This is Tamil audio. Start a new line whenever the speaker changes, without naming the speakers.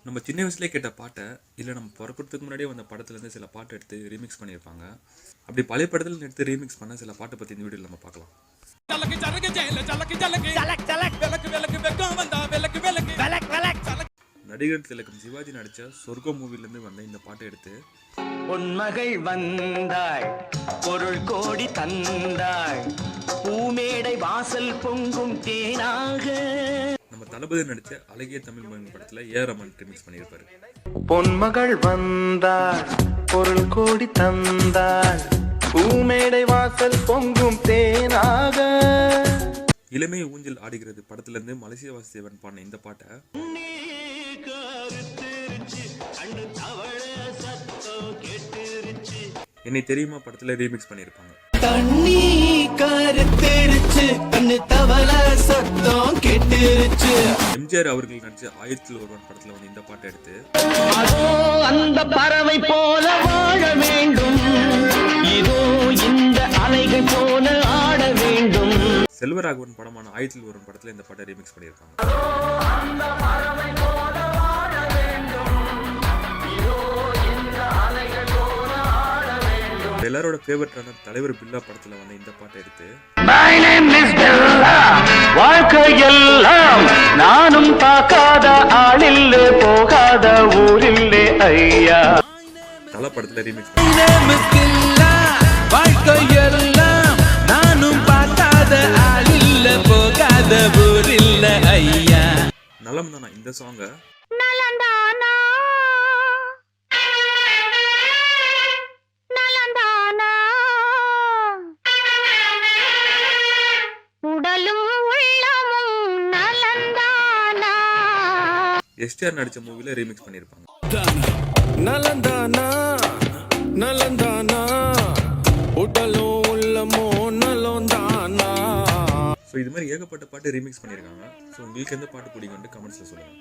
நம்ம சின்ன வயசுலேயே கேட்ட பாட்டை இல்லை நம்ம பிறக்கிறதுக்கு முன்னாடியே வந்த படத்துலேருந்து சில பாட்டு எடுத்து ரீமிக்ஸ் பண்ணியிருப்பாங்க. அப்படி பழைய படத்துல எடுத்து ரீமிக்ஸ் பண்ண சில பாட்டை பற்றி இந்த வீடியோவில் நம்ம பார்க்கலாம். நடிகர் திலகம் சிவாஜி நடித்த சொர்க்கம் மூவிலேருந்து வந்த இந்த பாட்டை எடுத்து
பொன்மகள் வந்தாள் பொருள் கோடி தந்தாள் பூமேடை வாசல் பொங்கும் தேனாக
நம்ம தளபதி நடித்த அழகிய தமிழ் மகன் படத்தில் ஏஆர் ரஹ்மான் ரீமிக்ஸ் பண்ணியிருப்பாரு.
பொன்மகள் வந்தாள் பொருள் கோடி தந்தாள் பூமேடை வாசல் பொங்கும் தேனாக.
இளமை ஊஞ்சல் ஆடுகிறது படத்துலேருந்து மலேசியா வாசுதேவன் பாடின இந்த பாட்டை என்னை தெரியுமா படத்துல ரீமிக்ஸ் பண்ணியிருப்பாங்க.
தண்ணி கருத்தெரிச்சு கண்ணு தவள சத்தம் கேட்டுருச்சு.
எம்ஜிஆர் அவர்கள் நடிச்ச ஆயிரத்தில் ஒருவன் படத்துல வந்து இந்த பாட்டை எடுத்து
அதோ அந்த பறவை போல வாழ வேண்டும், இதோ இந்த அலைகள் போல ஆட வேண்டும்.
செல்வராகவன் படமான ஆயிரத்தில் ஒருவன் படத்துல இந்த பாட்டை ரீமிக்ஸ் பண்ணியிருக்காங்க. எல்லாரோட ஃபேவரட்டான தலைவர் பில்லா படத்துல வந்து இந்த பாட்டை எடுத்து
வாழ்க்கையெல்லாம் நானும் பார்க்காத ஆளில்லே போகாத ஊரில்லே ஐயா
தல படத்துல ரீமிக்ஸ்
வாழ்க்கையெல்லாம் நானும் பார்க்காத ஆளில்ல போகாத ஊரில்ல ஐயா.
நலம் தானா இந்த சாங்க எஸ்டிஆர் நடிச்ச மூவில ரீமிக்ஸ் பண்ணியிருப்பாங்க.
நலந்தானா நலந்தானா உடலும் உள்ளமோ நலந்தானா.
ஸோ இது மாதிரி ஏகப்பட்ட பாட்டு ரீமிக்ஸ் பண்ணியிருக்காங்க. ஸோ உங்களுக்கு எந்த பாட்டு பிடிக்கும்னு கமெண்ட்ஸ்ல சொல்லுங்க.